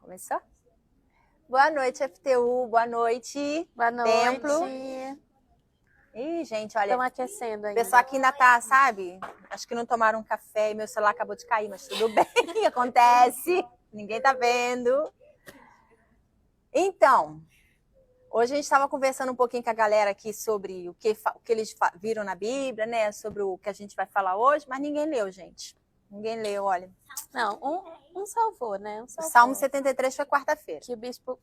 Começou? Boa noite, FTU. Boa noite. Boa noite. Templo. Ih, gente, olha. Estão aquecendo O ainda. pessoal aqui ainda tá, sabe? Acho que não tomaram um café e meu celular acabou de cair, mas tudo bem, acontece. Ninguém tá vendo. Então, hoje a gente estava conversando um pouquinho com a galera aqui sobre o que eles viram na Bíblia, né? Sobre o que a gente vai falar hoje, mas ninguém leu, gente. Ninguém leu, olha. Não, um salvou, né? Um O salvou. Salmo 73 foi quarta-feira. Que o bispo...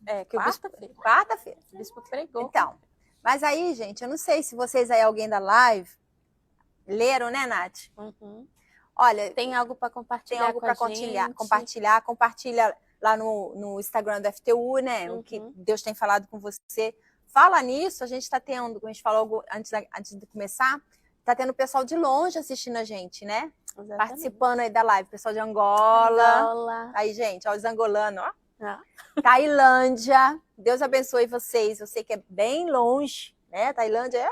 Quarta-feira. O bispo pregou. Então, mas aí, gente, eu não sei se vocês aí, alguém da live, leram, né, Nath? Uhum. Olha, Tem algo para compartilhar. tem algo para compartilhar lá no Instagram do FTU, né? O que Deus tem falado com você. Fala nisso, a gente está tendo, como a gente falou antes de começar, está tendo pessoal de longe assistindo a gente, né? Exatamente. Participando aí da live, pessoal de Angola. Aí, gente, ó, os angolanos, ó. Ah. Tailândia, Deus abençoe vocês. Eu sei que é bem longe, né? Tailândia é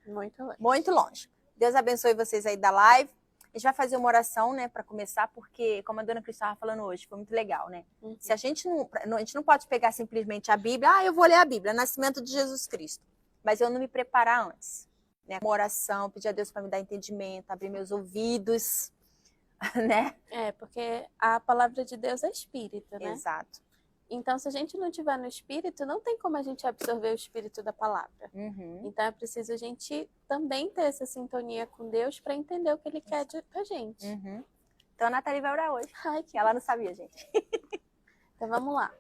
muito longe. Muito longe. Deus abençoe vocês aí da live. A gente vai fazer uma oração, né, para começar, porque, como a dona Cris estava falando hoje, foi muito legal, né? Uhum. Se a gente não pode pegar simplesmente a Bíblia, eu vou ler a Bíblia, nascimento de Jesus Cristo, mas eu não me preparar antes, né? Uma oração, pedir a Deus para me dar entendimento, abrir meus ouvidos, né? É, porque a palavra de Deus é espírito, né? Exato. Então, se a gente não tiver no espírito, não tem como a gente absorver o espírito da palavra. Uhum. Então, é preciso a gente também ter essa sintonia com Deus para entender o que Ele quer da gente. Uhum. Então, a Nathalie vai orar hoje. Ai, que ela não sabia, gente. Então, vamos lá.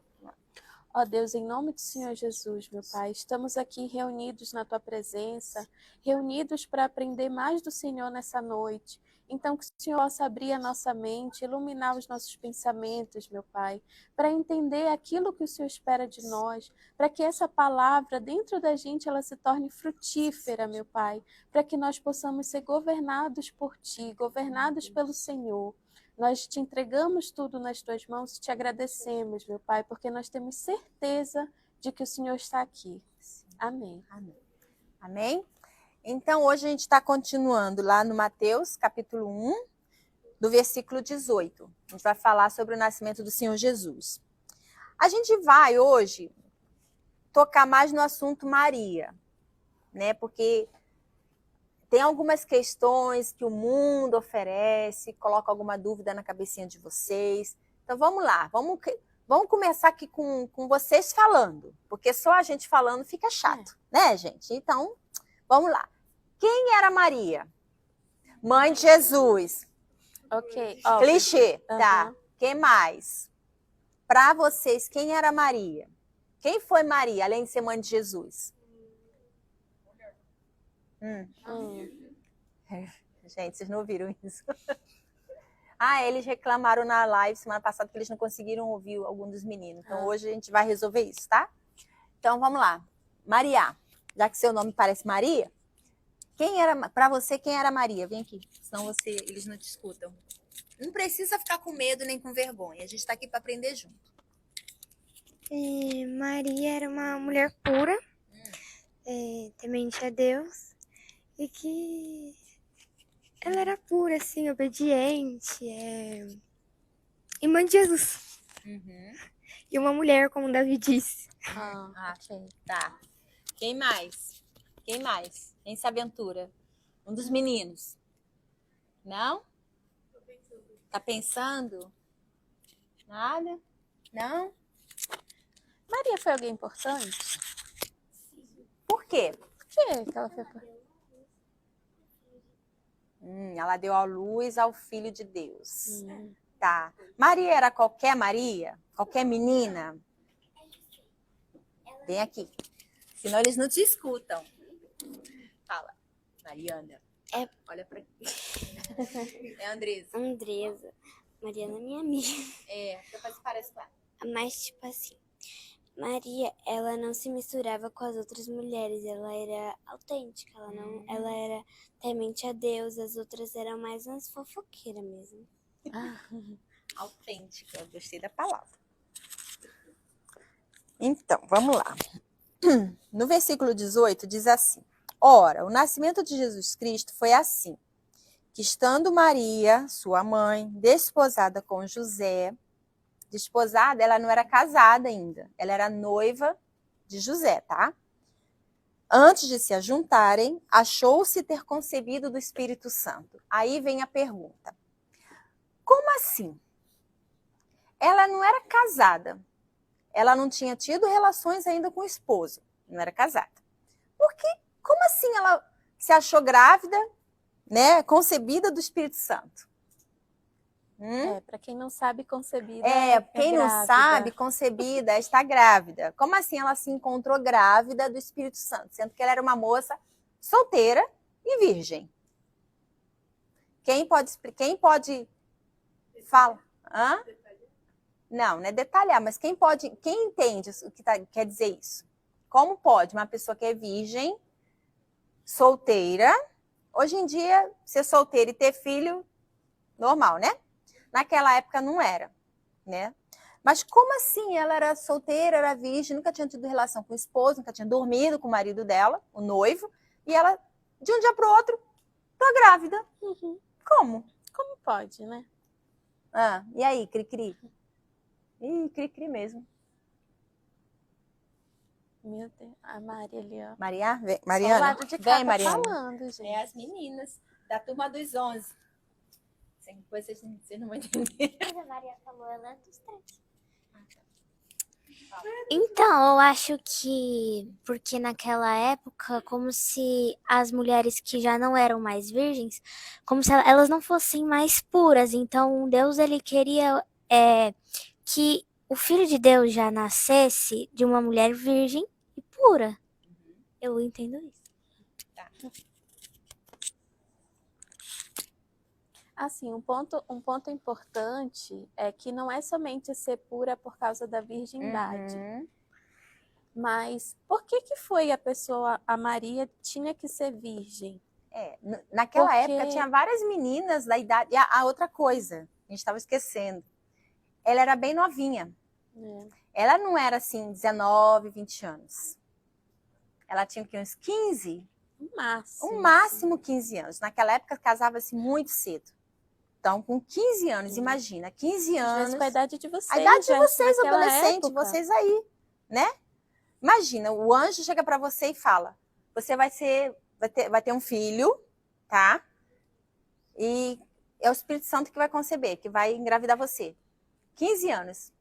Ó Deus, em nome do Senhor Jesus, meu Pai, estamos aqui reunidos na Tua presença, reunidos para aprender mais do Senhor nessa noite. Então, que o Senhor possa abrir a nossa mente, iluminar os nossos pensamentos, meu Pai, para entender aquilo que o Senhor espera de nós, para que essa palavra dentro da gente ela se torne frutífera, meu Pai, para que nós possamos ser governados por Ti, governados pelo Senhor. Nós te entregamos tudo nas Tuas mãos e te agradecemos, meu Pai, porque nós temos certeza de que o Senhor está aqui. Amém. Amém. Amém? Então, hoje a gente está continuando lá no Mateus, capítulo 1, do versículo 18. A gente vai falar sobre o nascimento do Senhor Jesus. A gente vai hoje tocar mais no assunto Maria, né? Porque tem algumas questões que o mundo oferece, coloca alguma dúvida na cabecinha de vocês. Então, vamos lá. Vamos começar aqui com vocês falando, porque só a gente falando fica chato, né, gente? Então, vamos lá. Quem era Maria? Mãe de Jesus. Ok. Clichê, tá. Quem mais? Para vocês, quem era Maria? Quem foi Maria, além de ser mãe de Jesus? Gente, vocês não ouviram isso? Eles reclamaram na live semana passada que eles não conseguiram ouvir algum dos meninos. Então, hoje a gente vai resolver isso, tá? Então, vamos lá. Maria, já que seu nome parece Maria, para você, quem era Maria? Vem aqui, senão eles não te escutam. Não precisa ficar com medo nem com vergonha. A gente está aqui para aprender junto. Maria era uma mulher pura, temente a Deus, e que ela era pura, assim, obediente, e mãe de Jesus. E uma mulher, como Davi disse. Ok. Tá. Quem mais? Quem se aventura? Um dos meninos. Não? Tá pensando? Nada? Não? Maria foi alguém importante? Por quê? Por que ela foi importante? Ela deu a luz ao Filho de Deus. Tá. Maria era qualquer Maria? Qualquer menina? Vem aqui. Senão eles não te escutam. Fala. Mariana. Olha pra aqui. É Andresa. Andresa. Mariana é minha amiga. Depois parece com ela. Mas, tipo assim, Maria, ela não se misturava com as outras mulheres. Ela era autêntica. Ela era temente a Deus. As outras eram mais umas fofoqueiras mesmo. Autêntica. Eu gostei da palavra. Então, vamos lá. No versículo 18 diz assim: Ora, o nascimento de Jesus Cristo foi assim, que estando Maria, sua mãe, desposada com José, desposada, ela não era casada ainda. Ela era noiva de José, tá? Antes de se ajuntarem, achou-se ter concebido do Espírito Santo. Aí vem a pergunta. Como assim? Ela não era casada. Ela não tinha tido relações ainda com o esposo. Não era casada. Como assim ela se achou grávida, né? Concebida do Espírito Santo? Para quem não sabe, concebida Quem não grávida. sabe, concebida, está grávida. Como assim ela se encontrou grávida do Espírito Santo? Sendo que ela era uma moça solteira e virgem. Quem pode falar? Hã? Não é detalhar, mas quem entende o que quer dizer isso? Como pode uma pessoa que é virgem, solteira, hoje em dia, ser solteira e ter filho, normal, né? Naquela época não era, né? Mas como assim? Ela era solteira, era virgem, nunca tinha tido relação com o esposo, nunca tinha dormido com o marido dela, o noivo, e ela, de um dia para o outro, tá grávida. Uhum. Como? Como pode, né? E aí, cri-cri? Ih, cri-cri mesmo. Meu Deus, a Mari ali, ó. Mariana? Só o lado de cá vem, tá Mariana. falando, gente. É as meninas da turma dos 11. Depois vocês não vão entender. Mas a Maria falou, ela é dos 3. Então, eu acho que, porque naquela época, como se as mulheres que já não eram mais virgens, como se elas não fossem mais puras. Então, Deus, ele queria que o Filho de Deus já nascesse de uma mulher virgem e pura. Eu entendo isso. Tá. Assim, um ponto importante é que não é somente ser pura por causa da virgindade. Mas por que foi a Maria tinha que ser virgem? Naquela época tinha várias meninas da idade. E a outra coisa, a gente estava esquecendo. Ela era bem novinha. Ela não era assim, 19, 20 anos. Ela tinha uns 15? Um máximo 15 anos. Naquela época casava-se muito cedo. Então, com 15 anos, imagina, 15 anos. Às vezes com a idade de vocês. A idade de vocês, adolescente, época. vocês aí, né? Imagina, o anjo chega para você e fala: você vai ter um filho, tá? E é o Espírito Santo que vai conceber, que vai engravidar você. 15 anos.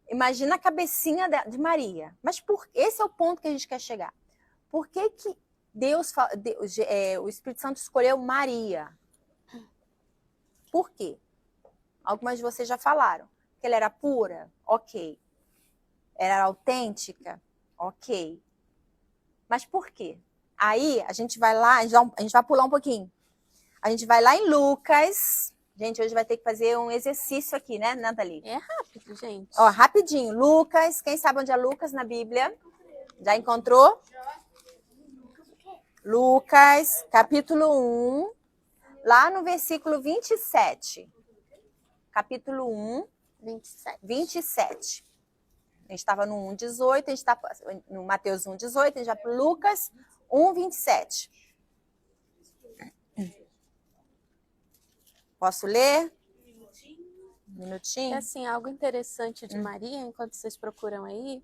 Imagina a cabecinha de Maria. Mas esse é o ponto que a gente quer chegar. Por que o Espírito Santo escolheu Maria? Por quê? Algumas de vocês já falaram. Que ela era pura? Ok. Ela era autêntica? Ok. Mas por quê? Aí a gente vai lá, a gente vai pular um pouquinho. A gente vai lá em Lucas. Gente, hoje vai ter que fazer um exercício aqui, né, Nathalie? É rápido, gente. Ó, rapidinho. Lucas, quem sabe onde é Lucas na Bíblia? Já encontrou? Lucas, capítulo 1, lá no versículo 27. Capítulo 1, 27. A gente estava no 1,18, a gente está no Mateus 1,18, a gente já para Lucas 1,27. Posso ler? Um minutinho. Assim, algo interessante de Maria, enquanto vocês procuram aí,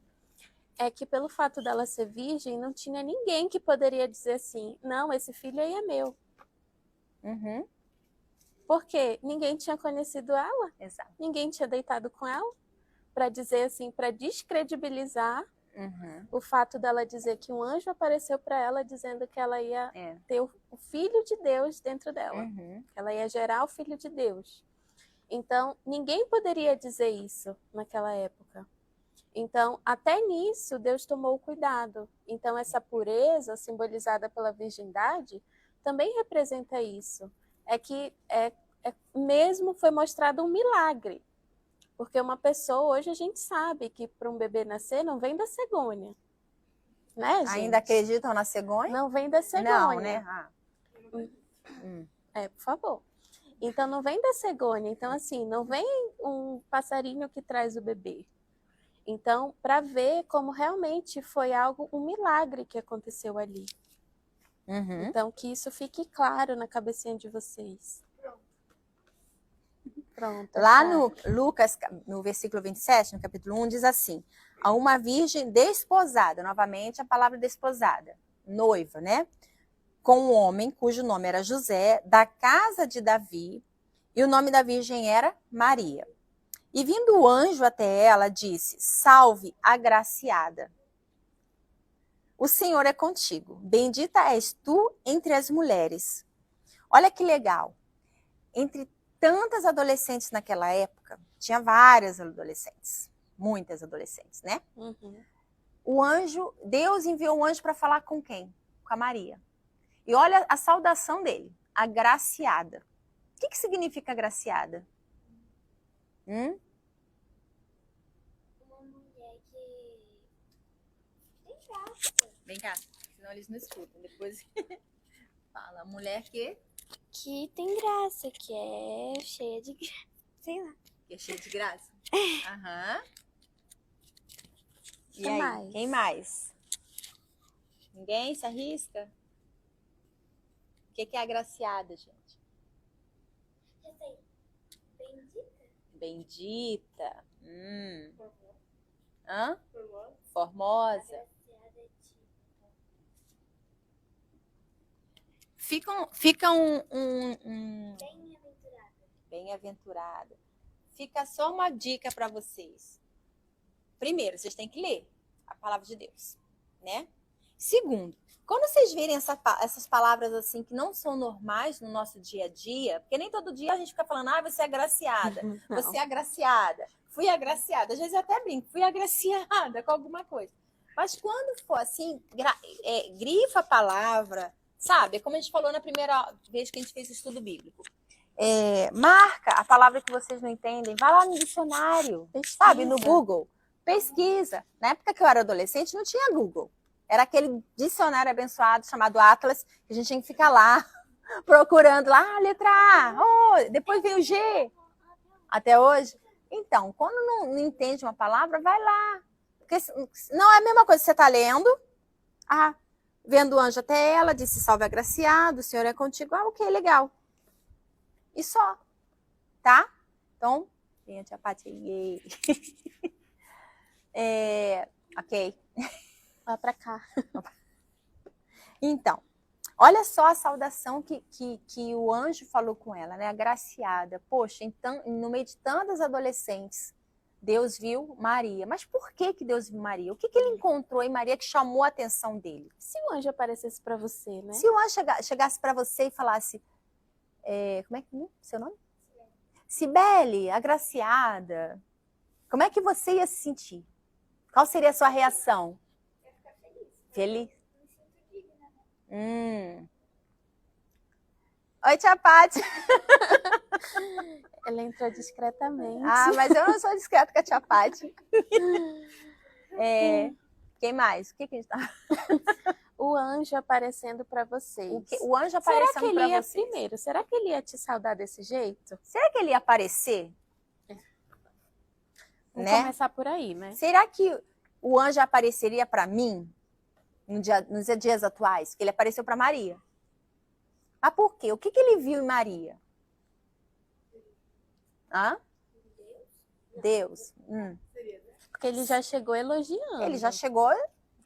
é que pelo fato dela ser virgem, não tinha ninguém que poderia dizer assim, não, esse filho aí é meu. Porque ninguém tinha conhecido ela, Exato. Ninguém tinha deitado com ela, para dizer assim, para descredibilizar o fato dela dizer que um anjo apareceu para ela dizendo que ela ia ter o Filho de Deus dentro dela, que ela ia gerar o Filho de Deus. Então, ninguém poderia dizer isso naquela época. Então, até nisso, Deus tomou cuidado. Então, essa pureza, simbolizada pela virgindade, também representa isso. É que mesmo foi mostrado um milagre. Porque uma pessoa, hoje a gente sabe que para um bebê nascer, não vem da cegonha. Né, gente? Ainda acreditam na cegonha? Não vem da cegonha. Não, né? Por favor. Então, não vem da cegonha. Então, assim, não vem um passarinho que traz o bebê. Então, para ver como realmente foi um milagre que aconteceu ali. Então, que isso fique claro na cabecinha de vocês. Pronto. Lá tá. no Lucas, no versículo 27, no capítulo 1, diz assim: a uma virgem desposada, novamente a palavra desposada, noiva, né? Com um homem cujo nome era José, da casa de Davi, e o nome da virgem era Maria. E vindo o anjo até ela, disse: salve, agraciada. O Senhor é contigo. Bendita és tu entre as mulheres. Olha que legal. Entre tantas adolescentes naquela época, tinha várias adolescentes, muitas adolescentes, né? Uhum. O anjo, Deus enviou um anjo para falar com quem? Com a Maria. E olha a saudação dele, agraciada. O que significa agraciada? Uma mulher que tem graça. Vem cá, senão eles não escutam. Depois fala, mulher Que tem graça, que é cheia de graça. Sei lá. que é cheia de graça. Aham. E Quem aí, mais? quem mais? Ninguém se arrisca? O que é agraciada, gente? Já sei. Bendita. Bendita. Hã? Formosa. Agraciada é tipo. Fica Bem-aventurada. bem-aventurada. Fica só uma dica para vocês. Primeiro, vocês têm que ler a palavra de Deus, né? Segundo, quando vocês verem essas palavras assim que não são normais no nosso dia a dia, porque nem todo dia a gente fica falando, você é agraciada, você é agraciada, fui agraciada. Às vezes eu até brinco, fui agraciada com alguma coisa. Mas quando for assim, grifa a palavra, sabe? É como a gente falou na primeira vez que a gente fez o estudo bíblico. Marca a palavra que vocês não entendem, vai lá no dicionário, sabe? No Google, pesquisa. Na época que eu era adolescente, não tinha Google. Era aquele dicionário abençoado chamado Atlas, que a gente tinha que ficar lá, procurando lá, letra A, depois veio o G, até hoje. Então, quando não entende uma palavra, vai lá. Porque não é a mesma coisa que você está lendo, vendo o anjo até ela, disse, salve agraciado, o Senhor é contigo. Ok, legal. E só, tá? Então, vem a tia Paty aí. Ok. Vai pra cá. Então, olha só a saudação que o anjo falou com ela, né? Agraciada. Poxa, então, no meio de tantas adolescentes, Deus viu Maria. Mas por que Deus viu Maria? O que ele encontrou em Maria que chamou a atenção dele? Se o anjo aparecesse pra você, né? Se o anjo chegasse para você e falasse, como é que é seu nome? Cibele, agraciada. Como é que você ia se sentir? Qual seria a sua reação? Eu ia ficar feliz. Feliz? Me sinto digna, né? Oi, tia Paty. Ela entrou discretamente. Mas eu não sou discreta com a tia Paty. Quem mais? O que a gente tá... O anjo aparecendo pra vocês. O anjo Será que aparecendo ele para ia vocês. primeiro? Será que ele ia te saudar desse jeito? Será que ele ia aparecer? Vamos Né? começar por aí, né? Será que o anjo apareceria para mim nos dias atuais? Que ele apareceu para Maria. Mas por quê? O que ele viu em Maria? Deus. Porque ele já chegou elogiando. Ele já chegou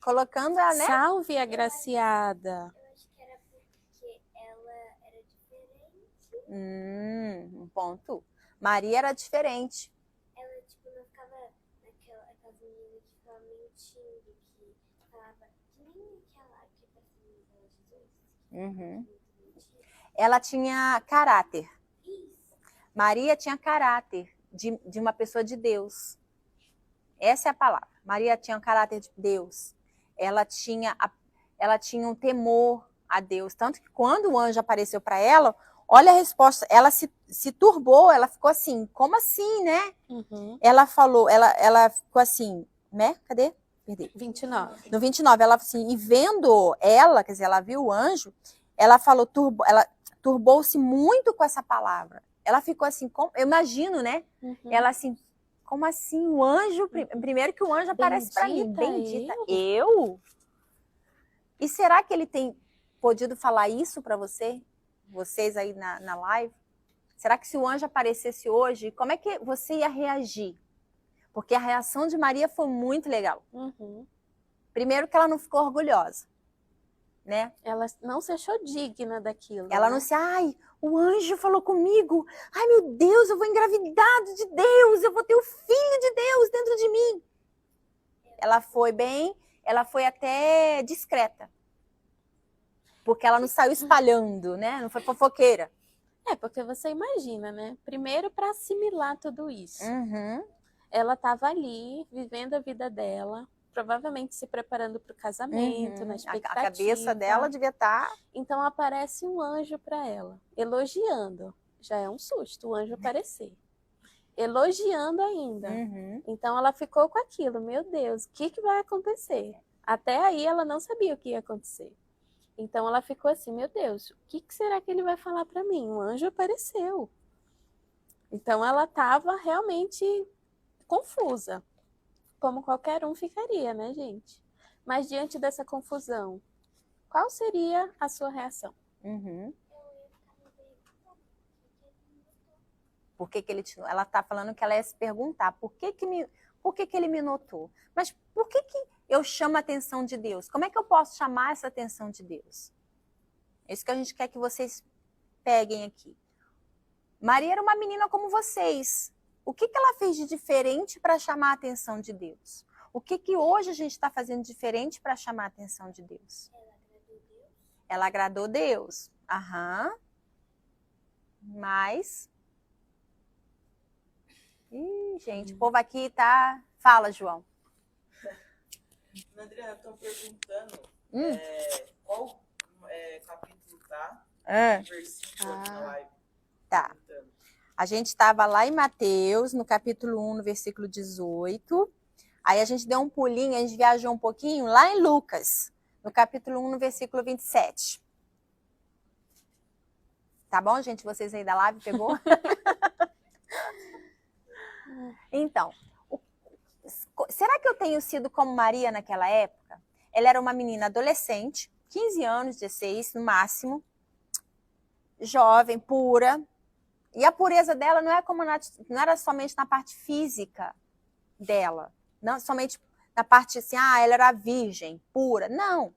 colocando a, né? Salve, agraciada. Eu acho que era porque ela era diferente. Um ponto. Maria era diferente. Ela, tipo, não ficava aquelas meninas que ficavam mentindo, que falava que nem aquela que parece Jesus. Ela tinha caráter. Isso. Maria tinha caráter de uma pessoa de Deus. Essa é a palavra. Maria tinha um caráter de Deus. Ela tinha um temor a Deus. Tanto que quando o anjo apareceu para ela, olha a resposta. Ela se turbou, ela ficou assim, como assim, né? Ela falou, ela ficou assim, né? Cadê? Perdi. 29. No 29, ela assim, e vendo ela, quer dizer, ela viu o anjo, ela falou, ela turbou-se muito com essa palavra. Ela ficou assim, eu imagino, né? Ela assim, como assim? O anjo, primeiro que o anjo aparece para mim. Bendita. Eu? E será que ele tem podido falar isso para vocês aí na live? Será que se o anjo aparecesse hoje, como é que você ia reagir? Porque a reação de Maria foi muito legal. Uhum. Primeiro que ela não ficou orgulhosa, né? Ela não se achou digna daquilo. Ela né? não se, ai, o anjo falou comigo. Ai, meu Deus, eu vou engravidar de Deus, eu vou ter o filho de Deus dentro de mim. Ela foi até discreta. Porque ela não saiu espalhando, né? Não foi fofoqueira. Porque você imagina, né? Primeiro, para assimilar tudo isso. Uhum. Ela estava ali, vivendo a vida dela, provavelmente se preparando para o casamento, na expectativa. A cabeça dela devia estar... Então aparece um anjo para ela, elogiando. Já é um susto o anjo aparecer. Elogiando ainda. Uhum. Então ela ficou com aquilo, meu Deus, o que vai acontecer? Até aí ela não sabia o que ia acontecer. Então ela ficou assim, meu Deus, o que será que ele vai falar para mim? O anjo apareceu. Então ela estava realmente confusa, como qualquer um ficaria, né, gente? Mas diante dessa confusão, qual seria a sua reação? Uhum. Por que ele te... Ela está falando que ela ia se perguntar por que ele me notou? Mas por que eu chamo a atenção de Deus? Como é que eu posso chamar essa atenção de Deus? É isso que a gente quer que vocês peguem aqui. Maria era uma menina como vocês. O que ela fez de diferente para chamar a atenção de Deus? O que hoje a gente está fazendo diferente para chamar a atenção de Deus? Ela agradou Deus. Aham. Mas... Ih, gente, o povo aqui tá... Fala, João. Adriana, estão perguntando qual capítulo tá, versículo aqui na live. Tá. A gente estava lá em Mateus, no capítulo 1, no versículo 18. Aí a gente deu um pulinho, a gente viajou um pouquinho lá em Lucas, no capítulo 1, no versículo 27. Tá bom, gente? Vocês aí da live, pegou? Então, será que eu tenho sido como Maria naquela época? Ela era uma menina adolescente, 15 anos, 16 no máximo, jovem, pura. E a pureza dela não era somente na parte física dela, não somente na parte assim, ela era virgem, pura. Não,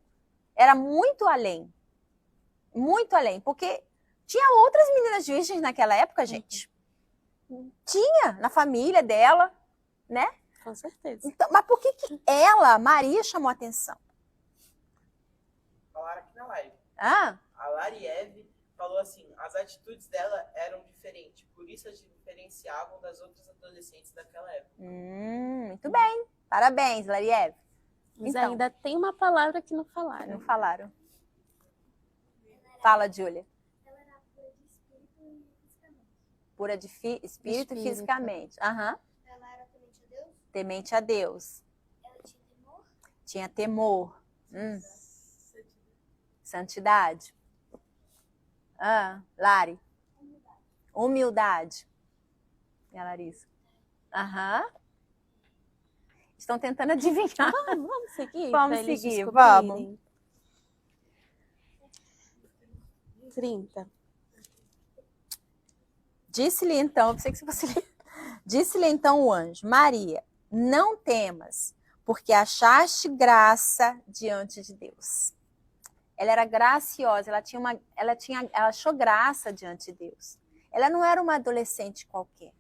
era muito além, porque tinha outras meninas virgens naquela época, gente. Tinha na família dela, né? Com certeza. Então, mas por que ela, Maria, chamou a atenção? Falaram aqui na live. Ah? A Larieve falou assim, as atitudes dela eram diferentes, por isso as diferenciavam das outras adolescentes daquela época. Muito bem. Parabéns, Larieve. Mas então, ainda tem uma palavra que não falaram. Não falaram. Fala, Júlia. Ela era pura de espírito e fisicamente. Pura de espírito e fisicamente. Aham. Ela era temente a Deus. Temente a Deus. Ela tinha temor. Tinha temor. Santidade. Lari. Humildade. E a Larissa? Aham. Estão tentando adivinhar. Vamos seguir? Vamos pra eles seguir, descobrirem? 30. Disse-lhe então, eu pensei que você disse-lhe então o anjo, Maria, não temas, porque achaste graça diante de Deus. Ela era graciosa, ela achou graça diante de Deus. Ela não era uma adolescente qualquer.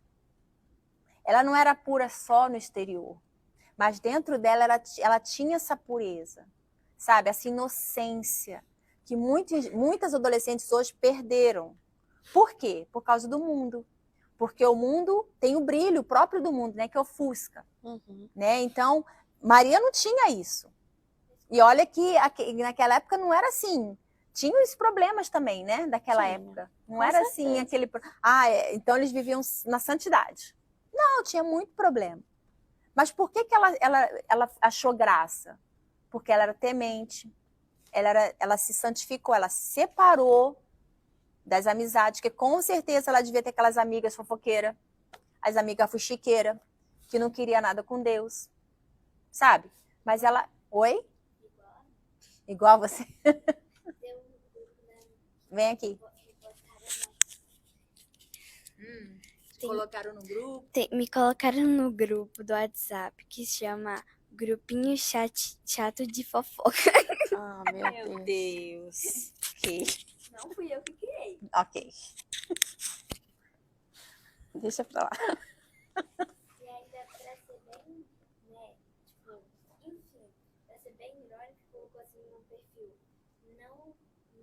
Ela não era pura só no exterior, mas dentro dela ela tinha essa pureza, sabe? Essa inocência que muitas adolescentes hoje perderam. Por quê? Por causa do mundo. Porque o mundo tem o brilho próprio do mundo, né? Que ofusca. Né? Então, Maria não tinha isso. E olha que naquela época não era assim. Tinha os problemas também, né? Daquela época. Não era assim aquele... então eles viviam na santidade. Não, tinha muito problema. Mas por que ela achou graça? Porque ela era temente. Ela se santificou, ela se separou das amizades, que com certeza ela devia ter aquelas amigas fofoqueiras, as amigas fuxiqueiras, que não queria nada com Deus, sabe? Mas ela... Oi? Igual você? Vem aqui. Tem- Colocaram no grupo. Me colocaram no grupo do WhatsApp que chama Grupinho Chato de Fofoca. Ah, meu Deus. Ok. Não fui eu que criei. Ok. Deixa pra lá. E ainda pra ser bem, né, tipo, enfim, pra ser bem irônico, colocou assim no perfil.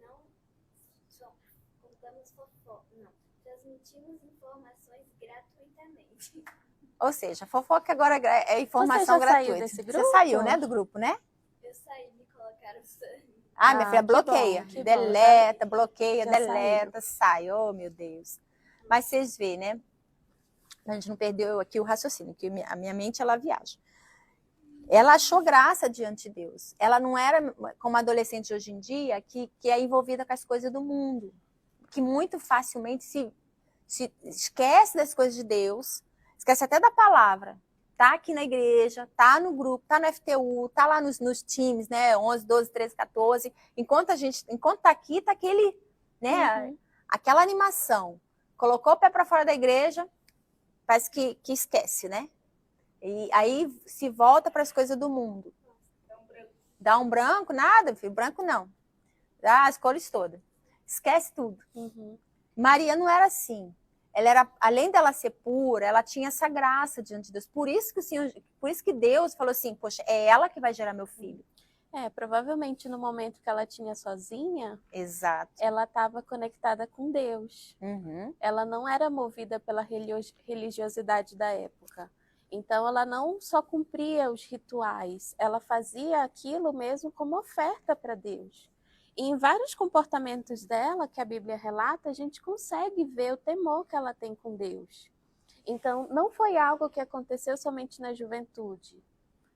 Não só contamos fofoca, não. Transmitimos informações gratuitamente. Ou seja, fofoca agora é informação Você já saiu gratuita. desse Você grupo? saiu, né, do grupo, né? Eu saí, me colocaram Ah, minha Ah, filha, que bloqueia. bom, que bom. Deleta, bloqueia, Já deleta, sai. Oh, meu Deus. Mas vocês veem, né? A gente não perdeu aqui o raciocínio, que a minha mente, ela viaja. Ela achou graça diante de Deus. Ela não era como a adolescente de hoje em dia, que é envolvida com as coisas do mundo. Que muito facilmente se esquece das coisas de Deus, esquece até da palavra. Tá aqui na igreja, tá no grupo, tá no FTU, tá lá nos times, né? 11, 12, 13, 14. Enquanto tá aqui, tá aquele, né? Aquela animação. Colocou o pé para fora da igreja, parece que esquece, né? E aí se volta para as coisas do mundo. Dá um branco, nada, filho, branco não. Dá as cores todas. Esquece tudo. Maria não era assim. Ela era, além dela ser pura, ela tinha essa graça diante de Deus. Por isso que Deus falou assim, poxa, é ela que vai gerar meu filho. Provavelmente no momento que ela tinha sozinha, Exato. ela estava conectada com Deus. Uhum. Ela não era movida pela religiosidade da época. Então, ela não só cumpria os rituais, ela fazia aquilo mesmo como oferta para Deus. E em vários comportamentos dela, que a Bíblia relata, a gente consegue ver o temor que ela tem com Deus. Então, não foi algo que aconteceu somente na juventude.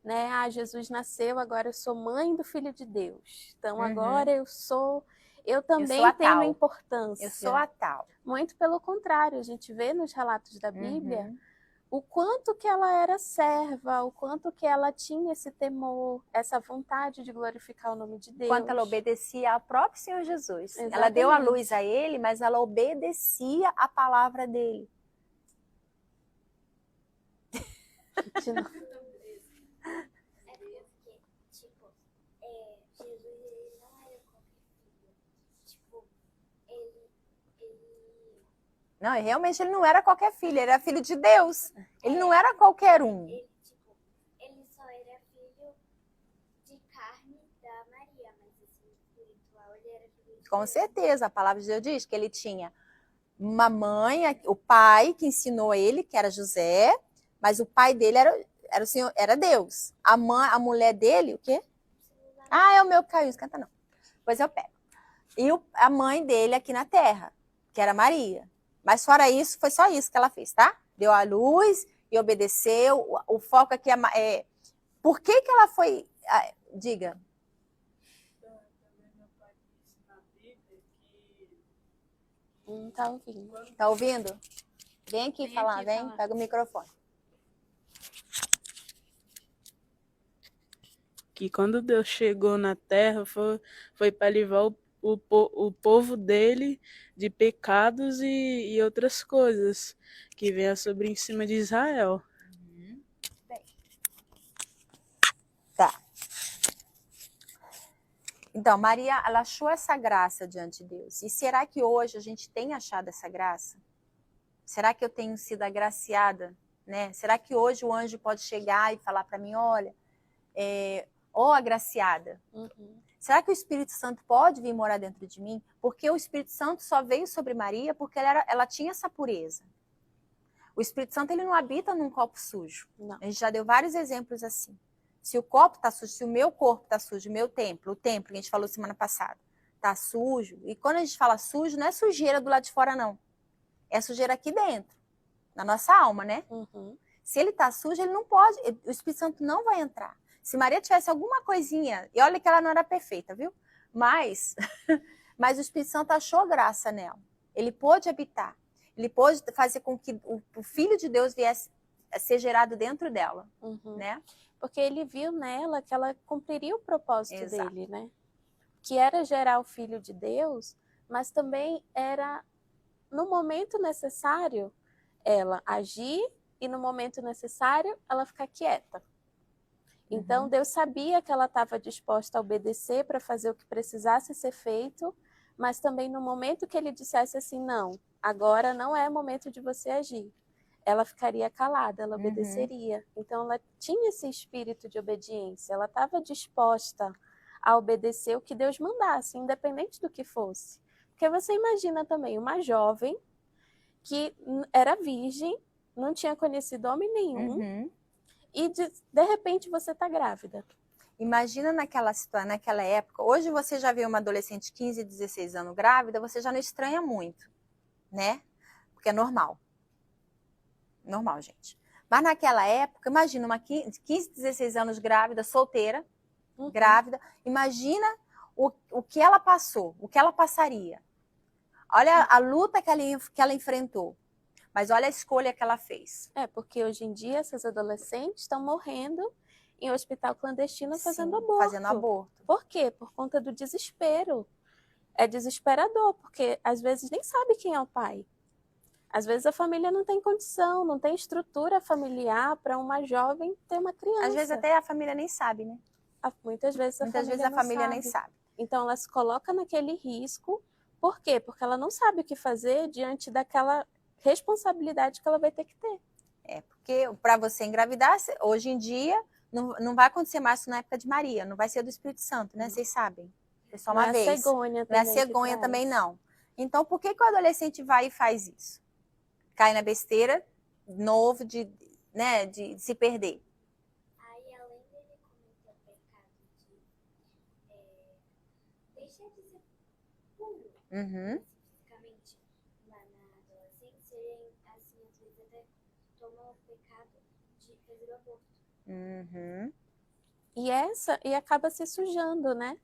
Né? Ah, Jesus nasceu, agora eu sou mãe do Filho de Deus. Então, agora eu também a tenho tal. importância. Eu sou a tal. Muito pelo contrário, a gente vê nos relatos da Bíblia o quanto que ela era serva, o quanto que ela tinha esse temor, essa vontade de glorificar o nome de Deus. Quanto ela obedecia ao próprio Senhor Jesus. Exatamente. Ela deu a luz a ele, mas ela obedecia a palavra dele. É porque, tipo, Jesus ele não era qualquer filho. Tipo, ele Não, realmente ele não era qualquer filho, ele era filho de Deus. Ele não era qualquer um. ele só era filho de carne da Maria, mas assim, espiritual ele era filho de Com Deus. certeza, a palavra de Deus diz que ele tinha uma mãe, o pai que ensinou ele, que era José, mas o pai dele era o Senhor, era Deus. A mulher dele, o quê? Ah, é o meu que caiu, esquenta não. Depois eu pego. E a mãe dele aqui na terra, que era Maria. Mas fora isso, foi só isso que ela fez, tá? Deu a luz e obedeceu. O foco aqui é por que ela foi... diga. Tá ouvindo. Tá ouvindo? Vem aqui Vem falar, aqui vem, falar. pega o microfone. Que quando Deus chegou na terra foi para livrar o povo dele de pecados e outras coisas que venha sobre em cima de Israel. Bem. Tá. Então, Maria, ela achou essa graça diante de Deus. E será que hoje a gente tem achado essa graça? Será que eu tenho sido agraciada? Né? Será que hoje o anjo pode chegar e falar para mim, olha, agraciada? Será que o Espírito Santo pode vir morar dentro de mim? Porque o Espírito Santo só veio sobre Maria porque ela tinha essa pureza. O Espírito Santo ele não habita num copo sujo. Não. A gente já deu vários exemplos assim. Se o copo está sujo, se o meu corpo está sujo, o meu templo, o templo que a gente falou semana passada, está sujo. E quando a gente fala sujo, não é sujeira do lado de fora, não. É sujeira aqui dentro, na nossa alma, né? Se ele está sujo, ele não pode, o Espírito Santo não vai entrar. Se Maria tivesse alguma coisinha, e olha que ela não era perfeita, viu? Mas o Espírito Santo achou graça nela. Ele pôde habitar. Ele pôde fazer com que o Filho de Deus viesse a ser gerado dentro dela, né? Porque ele viu nela que ela cumpriria o propósito Exato. dele, né? Que era gerar o Filho de Deus, mas também era, no momento necessário, ela agir e no momento necessário ela ficar quieta. Então Deus sabia que ela estava disposta a obedecer para fazer o que precisasse ser feito, mas também no momento que ele dissesse assim, não, agora não é momento de você agir, ela ficaria calada, ela obedeceria. Então ela tinha esse espírito de obediência, ela estava disposta a obedecer o que Deus mandasse, independente do que fosse. Porque você imagina também uma jovem que era virgem, não tinha conhecido homem nenhum, e de repente você está grávida. Imagina naquela situação, naquela época. Hoje você já vê uma adolescente de 15, 16 anos grávida, você já não estranha muito, né? Porque é normal. Normal, gente. Mas naquela época, imagina uma 15, 16 anos grávida, solteira, grávida. Imagina o que ela passou, o que ela passaria. Olha a luta que ela enfrentou. Mas olha a escolha que ela fez. Porque hoje em dia essas adolescentes estão morrendo em hospital clandestino fazendo aborto. Fazendo aborto. Por quê? Por conta do desespero. É desesperador, porque às vezes nem sabe quem é o pai. Às vezes a família não tem condição, não tem estrutura familiar para uma jovem ter uma criança. Às vezes até a família nem sabe, né? Muitas vezes a família nem sabe. Então ela se coloca naquele risco. Por quê? Porque ela não sabe o que fazer diante daquela responsabilidade que ela vai ter que ter. Porque para você engravidar, hoje em dia, não vai acontecer mais isso na época de Maria, não vai ser do Espírito Santo, né? Vocês sabem. É só uma vez. Cegonha não é cegonha também, não. Então, por que o adolescente vai e faz isso? Cai na besteira, novo, de se perder. Aí, além dele cometer o pecado de deixar de ser puro, especificamente lá na adolescência, ele, assim, às vezes até toma o pecado de fazer o aborto. E acaba se sujando, né?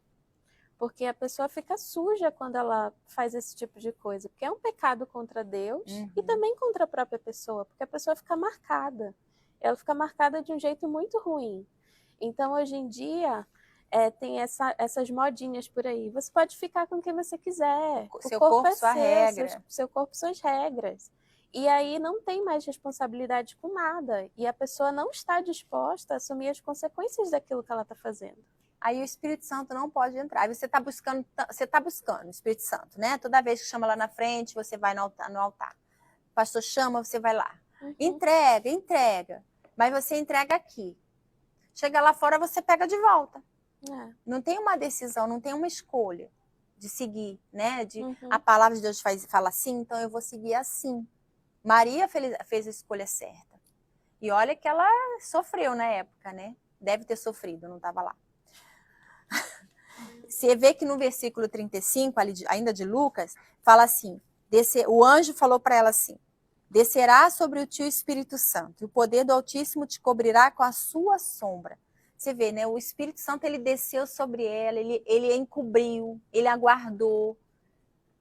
Porque a pessoa fica suja quando ela faz esse tipo de coisa. Porque é um pecado contra Deus e também contra a própria pessoa. Porque a pessoa fica marcada. Ela fica marcada de um jeito muito ruim. Então, hoje em dia, tem essas modinhas por aí. Você pode ficar com quem você quiser. Seu corpo, sua regra. Seu corpo, suas regras. E aí não tem mais responsabilidade com nada. E a pessoa não está disposta a assumir as consequências daquilo que ela está fazendo. Aí o Espírito Santo não pode entrar. Aí você está buscando o Espírito Santo, né? Toda vez que chama lá na frente, você vai no altar. O pastor chama, você vai lá. Entrega. Mas você entrega aqui. Chega lá fora, você pega de volta. Não tem uma decisão, não tem uma escolha de seguir, né? A palavra de Deus fala assim, então eu vou seguir assim. Maria fez a escolha certa. E olha que ela sofreu na época, né? Deve ter sofrido, não estava lá. Você vê que no versículo 35, ainda de Lucas, fala assim, o anjo falou para ela assim, descerá sobre o ti o Espírito Santo, e o poder do Altíssimo te cobrirá com a sua sombra. Você vê, né? O Espírito Santo, ele desceu sobre ela, ele encobriu, ele aguardou.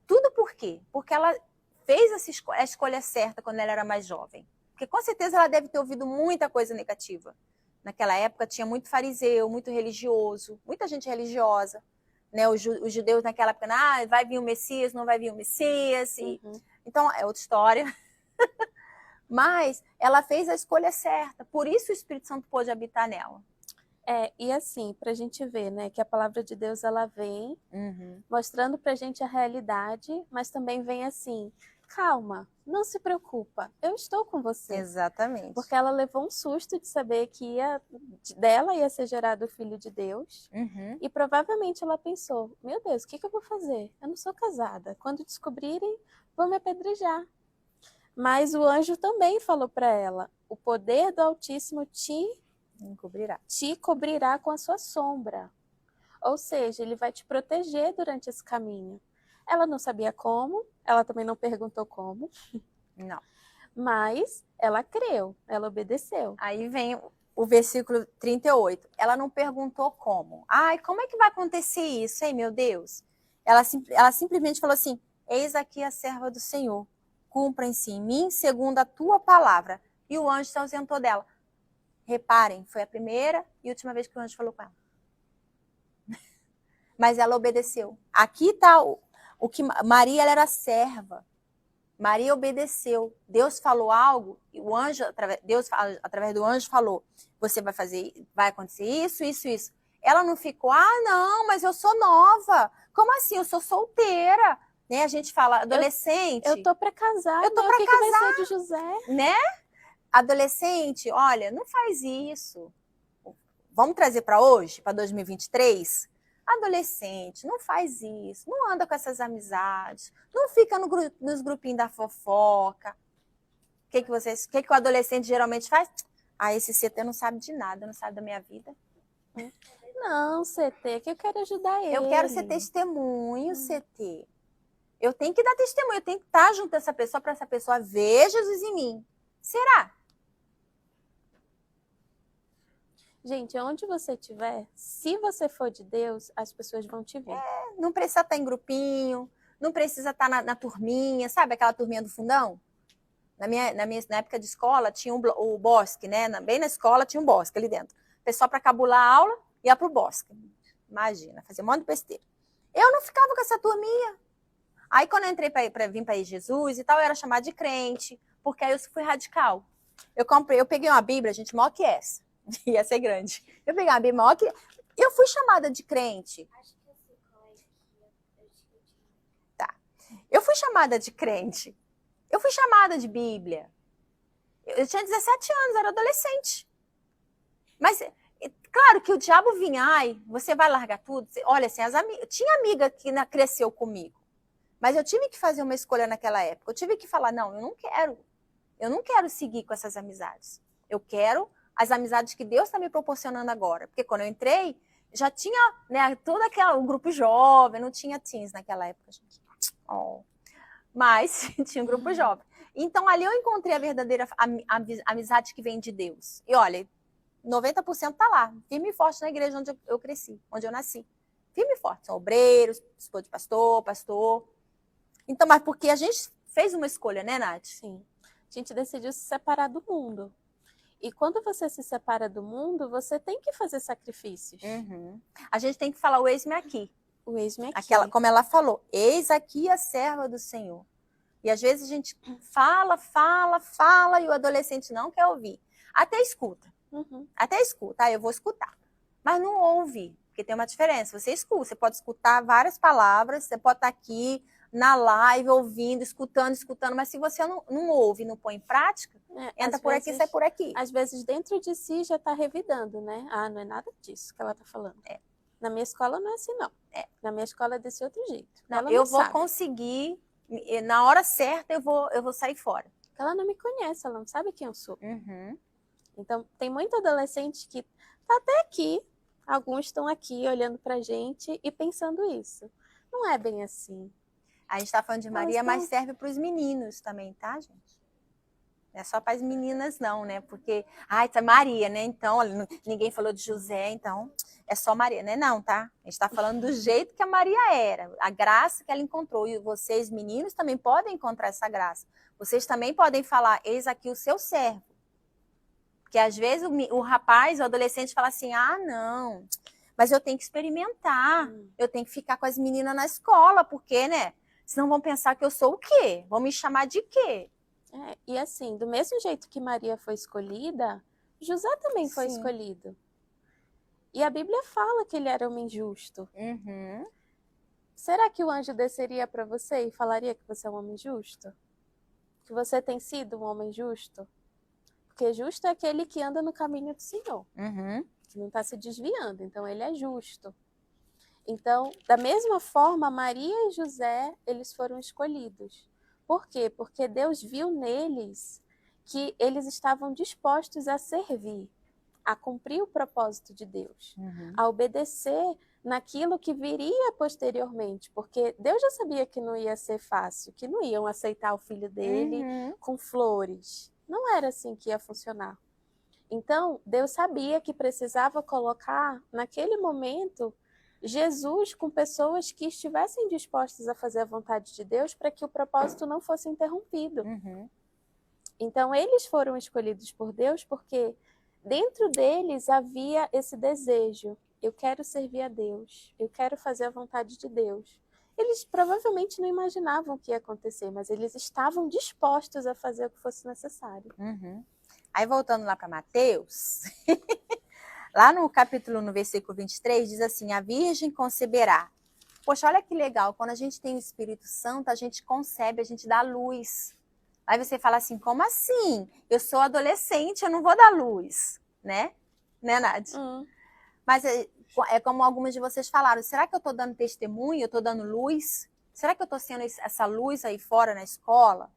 Tudo por quê? Porque ela fez a escolha certa quando ela era mais jovem. Porque com certeza ela deve ter ouvido muita coisa negativa. Naquela época tinha muito fariseu, muito religioso, muita gente religiosa. Né? Os judeus naquela época, vai vir o Messias, não vai vir o Messias. Então, é outra história. Mas ela fez a escolha certa. Por isso o Espírito Santo pôde habitar nela. E assim, pra gente ver, né, que a palavra de Deus, ela vem mostrando pra gente a realidade, mas também vem assim, calma, não se preocupa, eu estou com você. Exatamente. Porque ela levou um susto de saber que dela ia ser gerado o Filho de Deus, e provavelmente ela pensou, meu Deus, o que eu vou fazer? Eu não sou casada, quando descobrirem, vão me apedrejar. Mas o anjo também falou pra ela, o poder do Altíssimo te cobrirá com a sua sombra. Ou seja, ele vai te proteger durante esse caminho. Ela não sabia como, ela também não perguntou como. Não. Mas ela creu, ela obedeceu. Aí vem o versículo 38. Ela não perguntou como. Como é que vai acontecer isso, hein, meu Deus? Ela simplesmente falou assim, eis aqui a serva do Senhor. Cumpra-se em mim segundo a tua palavra. E o anjo se ausentou dela. Reparem, foi a primeira e última vez que o anjo falou com ela. Mas ela obedeceu. Aqui está o que Maria, ela era serva. Maria obedeceu. Deus falou algo, e o anjo, Deus, através do anjo, falou: você vai fazer, vai acontecer isso, isso, isso. Ela não ficou, não, mas eu sou nova. Como assim? Eu sou solteira. Né? A gente fala, adolescente. Eu tô para casar. Eu tô né? pra O que que vai ser de José? Né? Adolescente, olha, não faz isso. Vamos trazer para hoje, para 2023? Adolescente, não faz isso. Não anda com essas amizades. Não fica nos grupinhos da fofoca. O que o adolescente geralmente faz? Esse CT não sabe de nada, não sabe da minha vida. Não, CT, que eu quero ajudar ele. Eu quero ser testemunho, CT. Eu tenho que dar testemunho, eu tenho que estar junto dessa pessoa para essa pessoa ver Jesus em mim. Será? Gente, onde você estiver, se você for de Deus, as pessoas vão te ver. Não precisa estar em grupinho, não precisa estar na turminha, sabe aquela turminha do fundão? Na época de escola tinha o bosque, né? Bem na escola tinha um bosque ali dentro. O pessoal, para cabular a aula, ia pro bosque. Imagina, fazia um monte de besteira. Eu não ficava com essa turminha. Aí quando eu entrei para vir para Jesus e tal, eu era chamada de crente, porque aí eu fui radical. Eu peguei uma Bíblia, gente, maior que essa. Ia ser grande. Eu peguei uma Bíblia maior que... Eu fui chamada de crente. Acho que eu sei qual é que eu tinha. Tá. Eu fui chamada de crente. Eu fui chamada de Bíblia. Eu tinha 17 anos, era adolescente. Mas, claro que o diabo vinha, você vai largar tudo? Olha, assim, tinha amiga que cresceu comigo. Mas eu tive que fazer uma escolha naquela época. Eu tive que falar, não, eu não quero. Eu não quero seguir com essas amizades. Eu quero as amizades que Deus está me proporcionando agora. Porque quando eu entrei, já tinha, né, todo o grupo jovem, não tinha teens naquela época, gente. Mas tinha um grupo jovem. Então, ali eu encontrei a verdadeira amizade que vem de Deus. E olha, 90% tá lá, firme e forte na igreja onde eu cresci, onde eu nasci. Firme e forte. São obreiros, esposa de pastor. Então, mas porque a gente fez uma escolha, né, Nath? Sim. A gente decidiu se separar do mundo. E quando você se separa do mundo, você tem que fazer sacrifícios. Uhum. A gente tem que falar o eis-me aqui. O eis-me aqui. Como ela falou, eis aqui a serva do Senhor. E às vezes a gente fala, e o adolescente não quer ouvir. Até escuta. Uhum. Até escuta. Eu vou escutar. Mas não ouve, porque tem uma diferença. Você escuta, você pode escutar várias palavras, você pode estar aqui na live, ouvindo, escutando, mas se você não ouve, não põe em prática, entra por aqui, sai por aqui. Às vezes dentro de si já está revidando, né? Não é nada disso que ela está falando. Na minha escola não é assim, não. Na minha escola é desse outro jeito. Não, eu vou conseguir, na hora certa eu vou sair fora. Ela não me conhece, ela não sabe quem eu sou. Uhum. Então, tem muito adolescente que tá até aqui, alguns estão aqui olhando pra gente e pensando isso. Não é bem assim. A gente tá falando de Maria, mas serve para os meninos também, tá, gente? Não é só para as meninas, não, né? Porque, tá Maria, né? Então, olha, ninguém falou de José, então é só Maria, né? Não, tá? A gente tá falando do jeito que a Maria era, a graça que ela encontrou. E vocês, meninos, também podem encontrar essa graça. Vocês também podem falar, eis aqui o seu servo. Porque às vezes o rapaz, o adolescente fala assim, não, mas eu tenho que experimentar, eu tenho que ficar com as meninas na escola, porque, né? Senão vão pensar que eu sou o quê? Vão me chamar de quê? E assim, do mesmo jeito que Maria foi escolhida, José também foi escolhido. E a Bíblia fala que ele era homem justo. Uhum. Será que o anjo desceria para você e falaria que você é um homem justo? Que você tem sido um homem justo? Porque justo é aquele que anda no caminho do Senhor. Uhum. Que não está se desviando. Então, ele é justo. Então, da mesma forma, Maria e José, eles foram escolhidos. Por quê? Porque Deus viu neles que eles estavam dispostos a servir, a cumprir o propósito de Deus, a obedecer naquilo que viria posteriormente, porque Deus já sabia que não ia ser fácil, que não iam aceitar o filho dele com flores. Não era assim que ia funcionar. Então, Deus sabia que precisava colocar, naquele momento, Jesus com pessoas que estivessem dispostas a fazer a vontade de Deus para que o propósito não fosse interrompido. Então, eles foram escolhidos por Deus porque dentro deles havia esse desejo. Eu quero servir a Deus. Eu quero fazer a vontade de Deus. Eles provavelmente não imaginavam o que ia acontecer, mas eles estavam dispostos a fazer o que fosse necessário. Uhum. Aí voltando lá para Mateus, lá no versículo 23, diz assim, a virgem conceberá. Poxa, olha que legal, quando a gente tem o Espírito Santo, a gente concebe, a gente dá luz. Aí você fala assim, como assim? Eu sou adolescente, eu não vou dar luz, né? Né, Nádia? Mas é como algumas de vocês falaram, será que eu estou dando testemunho, eu estou dando luz? Será que eu estou sendo essa luz aí fora na escola,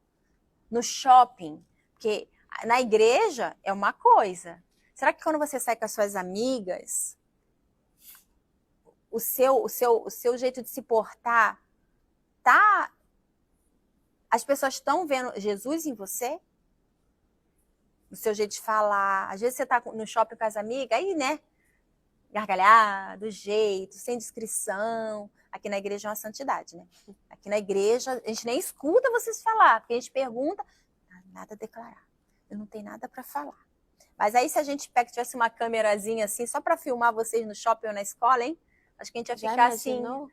no shopping? Porque na igreja é uma coisa. Será que quando você sai com as suas amigas, o seu jeito de se portar, tá? As pessoas estão vendo Jesus em você? O seu jeito de falar. Às vezes você tá no shopping com as amigas, aí, né? Gargalhado, jeito, sem descrição. Aqui na igreja é uma santidade, né? Aqui na igreja, a gente nem escuta vocês falar, porque a gente pergunta, nada a declarar. Eu não tenho nada para falar. Mas aí se a gente tivesse uma câmerazinha assim, só para filmar vocês no shopping ou na escola, hein? Acho que a gente ia ficar assim. Não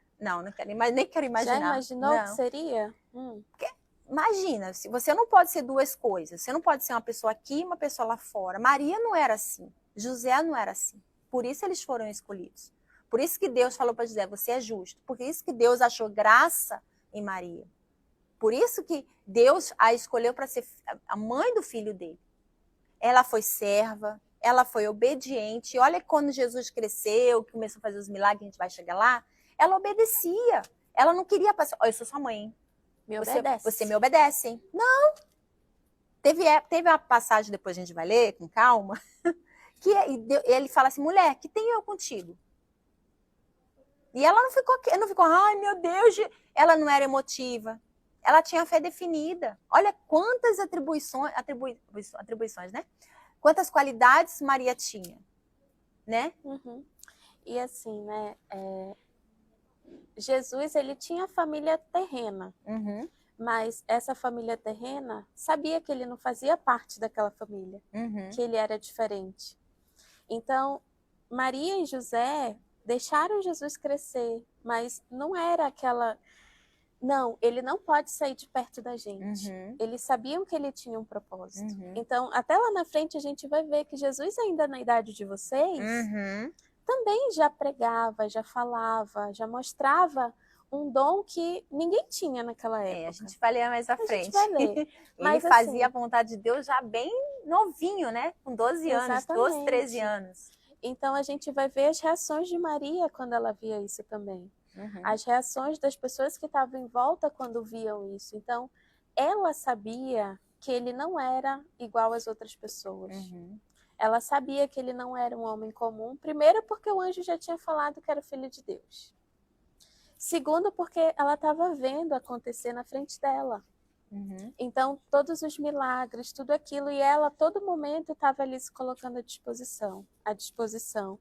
quero, nem quero imaginar. Já imaginou o que seria? Porque, imagina, você não pode ser duas coisas. Você não pode ser uma pessoa aqui e uma pessoa lá fora. Maria não era assim. José não era assim. Por isso eles foram escolhidos. Por isso que Deus falou para José, você é justo. Por isso que Deus achou graça em Maria. Por isso que Deus a escolheu para ser a mãe do filho dele. Ela foi serva, ela foi obediente. E olha quando Jesus cresceu, começou a fazer os milagres, a gente vai chegar lá, ela obedecia. Ela não queria passar, eu sou sua mãe, hein? Você me obedece, hein? Não. Teve uma passagem, depois a gente vai ler com calma, que ele fala assim, mulher, que tenho eu contigo? E ela não ficou, ai meu Deus, ela não era emotiva. Ela tinha a fé definida. Olha quantas atribuições, né? Quantas qualidades Maria tinha, né? Uhum. E assim, né? Jesus, ele tinha família terrena. Uhum. Mas essa família terrena sabia que ele não fazia parte daquela família. Uhum. Que ele era diferente. Então, Maria e José deixaram Jesus crescer, mas não era aquela... Não, ele não pode sair de perto da gente. Uhum. Eles sabiam que ele tinha um propósito. Uhum. Então, até lá na frente, a gente vai ver que Jesus, ainda na idade de vocês, também já pregava, já falava, já mostrava um dom que ninguém tinha naquela época. A gente vai ler mais à frente. A gente vai ler. Ele fazia a vontade de Deus já bem novinho, né? Com 12 anos, 12, 13 anos. Então, a gente vai ver as reações de Maria quando ela via isso também. Uhum. As reações das pessoas que estavam em volta quando viam isso. Então, ela sabia que ele não era igual às outras pessoas. Uhum. Ela sabia que ele não era um homem comum. Primeiro, porque o anjo já tinha falado que era filho de Deus. Segundo, porque ela estava vendo acontecer na frente dela. Uhum. Então, todos os milagres, tudo aquilo, e ela a todo momento estava ali se colocando à disposição.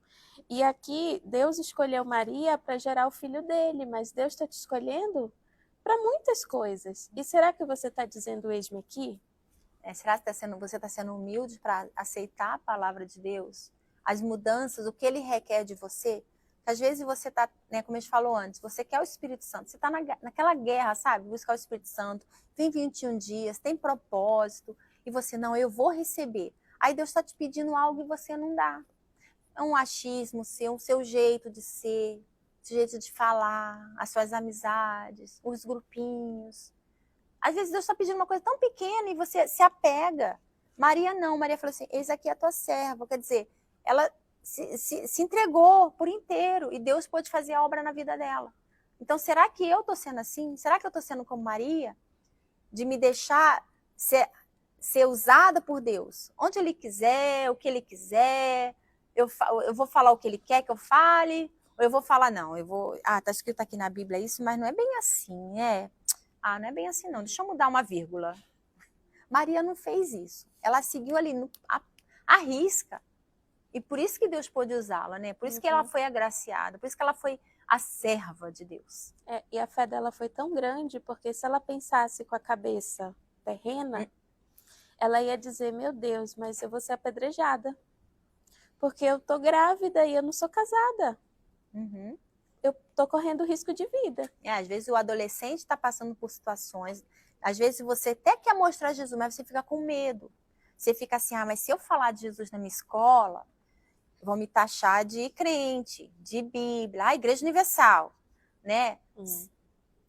E aqui, Deus escolheu Maria para gerar o filho dele, mas Deus está te escolhendo para muitas coisas. E será que você está dizendo eis-me aqui? Será que você está sendo humilde para aceitar a palavra de Deus? As mudanças, o que ele requer de você? Às vezes você está, né, como a gente falou antes, você quer o Espírito Santo, você está naquela guerra, sabe? Buscar o Espírito Santo, tem 21 dias, tem propósito, e você, não, eu vou receber. Aí Deus está te pedindo algo e você não dá. É um achismo seu, o seu jeito de ser, o seu jeito de falar, as suas amizades, os grupinhos. Às vezes Deus está pedindo uma coisa tão pequena e você se apega. Maria não, Maria falou assim, eis aqui a tua serva. Quer dizer, ela se entregou por inteiro e Deus pôde fazer a obra na vida dela. Então, será que eu estou sendo assim? Será que eu estou sendo como Maria? De me deixar ser usada por Deus? Onde Ele quiser, o que Ele quiser, eu vou falar o que Ele quer que eu fale, ou eu vou falar, não, tá escrito aqui na Bíblia isso, mas não é bem assim, não é bem assim não, deixa eu mudar uma vírgula. Maria não fez isso, ela seguiu ali à risca. E por isso que Deus pôde usá-la, né? Por isso que ela foi agraciada, por isso que ela foi a serva de Deus. E a fé dela foi tão grande, porque se ela pensasse com a cabeça terrena, ela ia dizer, meu Deus, mas eu vou ser apedrejada. Porque eu tô grávida e eu não sou casada. Uhum. eu tô correndo risco de vida. Às vezes o adolescente está passando por situações, às vezes você até quer mostrar Jesus, mas você fica com medo. Você fica assim, mas se eu falar de Jesus na minha escola, vão me taxar de crente, de Bíblia, Igreja Universal, né?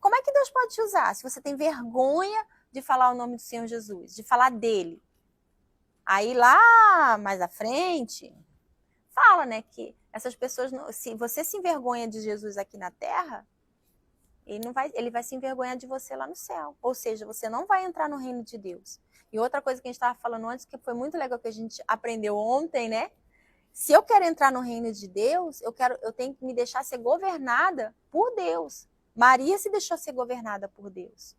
Como é que Deus pode te usar? Se você tem vergonha de falar o nome do Senhor Jesus, de falar dele. Aí lá mais à frente, fala, né, que essas pessoas, se você se envergonha de Jesus aqui na terra, ele vai se envergonhar de você lá no céu. Ou seja, você não vai entrar no reino de Deus. E outra coisa que a gente estava falando antes, que foi muito legal que a gente aprendeu ontem, né? Se eu quero entrar no reino de Deus, eu tenho que me deixar ser governada por Deus. Maria se deixou ser governada por Deus.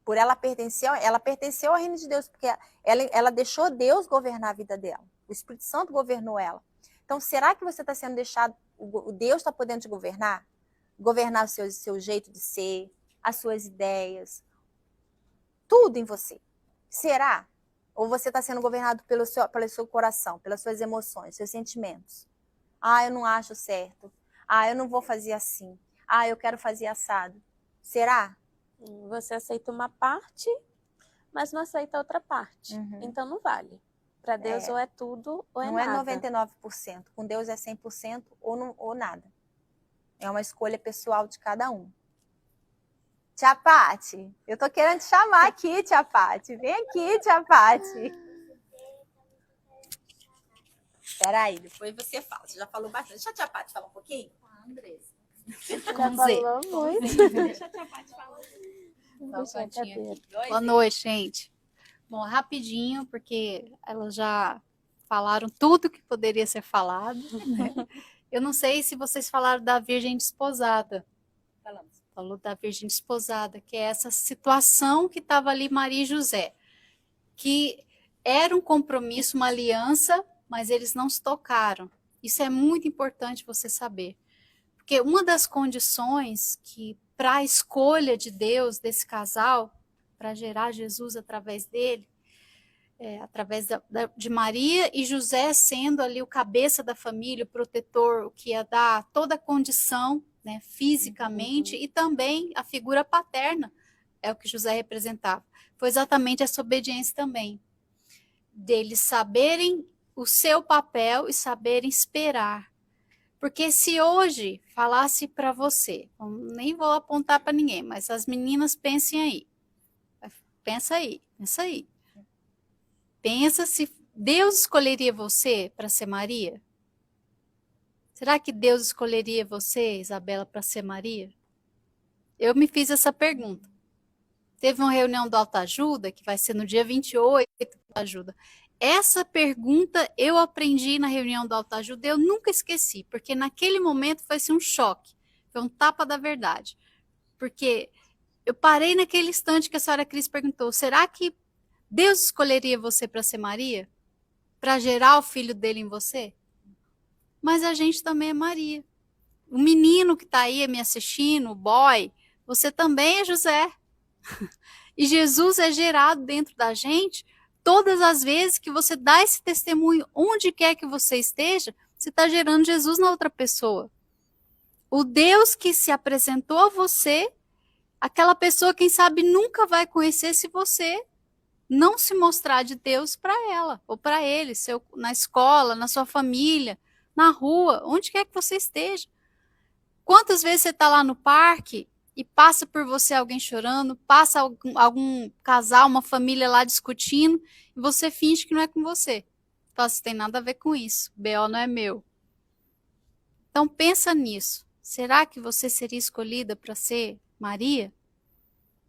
Ela pertenceu ao reino de Deus, porque ela deixou Deus governar a vida dela. O Espírito Santo governou ela. Então, será que você está sendo deixado, o Deus está podendo te governar? Governar o seu jeito de ser, as suas ideias, tudo em você. Será? Ou você está sendo governado pelo seu coração, pelas suas emoções, seus sentimentos? Eu não acho certo. Eu não vou fazer assim. Eu quero fazer assado. Será? Você aceita uma parte, mas não aceita outra parte. Então não vale. Para Deus ou é tudo ou é nada. Não é 99%. Com Deus é 100% ou nada. É uma escolha pessoal de cada um. Tia Pati, eu tô querendo te chamar aqui, Tia Pati. Vem aqui, Tia Pati. Peraí, depois você fala. Você já falou bastante. Deixa a Tia Pati falar um pouquinho. Andressa. Já falou muito. Deixa a Tia Pati falar. Boa noite, gente. Bom, rapidinho, porque elas já falaram tudo que poderia ser falado, né? Eu não sei se vocês falaram da Virgem Desposada. Falou da Virgem Desposada, que é essa situação que estava ali Maria e José, que era um compromisso, uma aliança, mas eles não se tocaram. Isso é muito importante você saber. Porque uma das condições que para a escolha de Deus desse casal, para gerar Jesus através dele, através de Maria e José sendo ali o cabeça da família, o protetor, o que ia dar toda a condição, né, fisicamente, e também a figura paterna, é o que José representava. Foi exatamente essa obediência também, deles saberem o seu papel e saberem esperar. Porque se hoje falasse para você, nem vou apontar para ninguém, mas as meninas pensem aí. Pensa aí. Pensa se Deus escolheria você para ser Maria? Será que Deus escolheria você, Isabela, para ser Maria? Eu me fiz essa pergunta. Teve uma reunião do Autoajuda, que vai ser no dia 28 do Ajuda. Essa pergunta eu aprendi na reunião do Autoajuda e eu nunca esqueci, porque naquele momento foi assim, um choque, foi um tapa da verdade. Porque eu parei naquele instante que a senhora Cris perguntou, será que Deus escolheria você para ser Maria? Para gerar o filho dele em você? Mas a gente também é Maria. O menino que está aí me assistindo, o boy, você também é José. E Jesus é gerado dentro da gente. Todas as vezes que você dá esse testemunho, onde quer que você esteja, você está gerando Jesus na outra pessoa. O Deus que se apresentou a você, aquela pessoa, quem sabe, nunca vai conhecer se você não se mostrar de Deus para ela, ou para ele, na escola, na sua família, na rua, onde quer que você esteja. Quantas vezes você está lá no parque e passa por você alguém chorando, passa algum casal, uma família lá discutindo, e você finge que não é com você. Fala, isso tem nada a ver com isso, B.O. não é meu. Então pensa nisso. Será que você seria escolhida para ser Maria?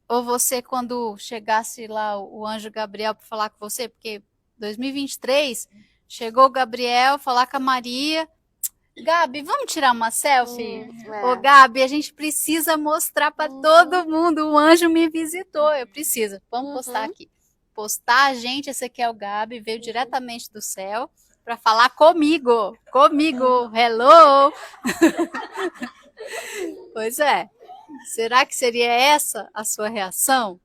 Ou você, quando chegasse lá o anjo Gabriel para falar com você, porque 2023, chegou o Gabriel falar com a Maria, Gabi, vamos tirar uma selfie? Ô, Gabi, a gente precisa mostrar para todo mundo, o anjo me visitou, eu preciso. Vamos postar aqui. Postar a gente, esse aqui é o Gabi, veio diretamente do céu para falar comigo. Hello! Pois é. Será que seria essa a sua reação?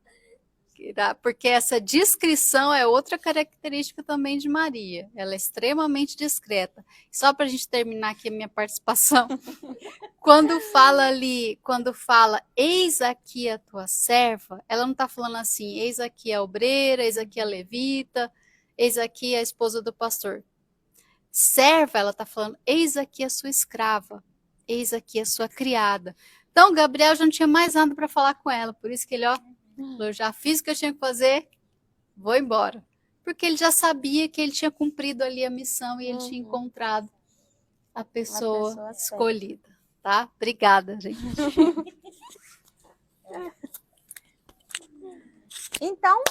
porque essa discrição é outra característica também de Maria. Ela é extremamente discreta. Só para a gente terminar aqui a minha participação, quando fala, eis aqui a tua serva, ela não está falando assim, eis aqui a obreira, eis aqui a levita, eis aqui a esposa do pastor. Serva, ela está falando, eis aqui a sua escrava, eis aqui a sua criada. Então, Gabriel já não tinha mais nada para falar com ela, por isso que ele, eu já fiz o que eu tinha que fazer, vou embora. Porque ele já sabia que ele tinha cumprido ali a missão e ele tinha encontrado a pessoa escolhida, tá? Obrigada, gente. Então,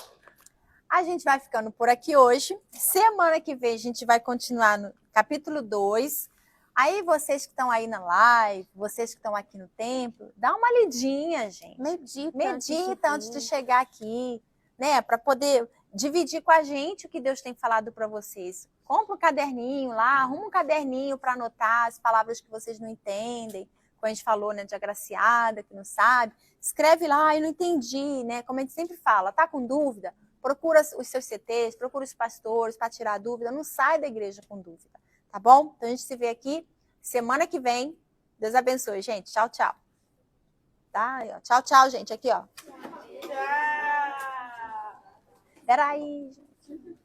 a gente vai ficando por aqui hoje. Semana que vem a gente vai continuar no capítulo 2. Aí vocês que estão aí na live, vocês que estão aqui no templo, dá uma lidinha, gente. Medita antes de chegar aqui, né? Para poder dividir com a gente o que Deus tem falado para vocês. Compra um caderninho lá, arruma um caderninho para anotar as palavras que vocês não entendem. Como a gente falou, né, de agraciada, que não sabe. Escreve lá, eu não entendi, né? Como a gente sempre fala, tá com dúvida? Procura os seus CTs, procura os pastores para tirar dúvida. Não sai da igreja com dúvida. Tá bom? Então a gente se vê aqui semana que vem. Deus abençoe, gente. Tchau, tchau. Tá? Tchau, tchau, gente. Aqui, ó. Tchau! Peraí, gente.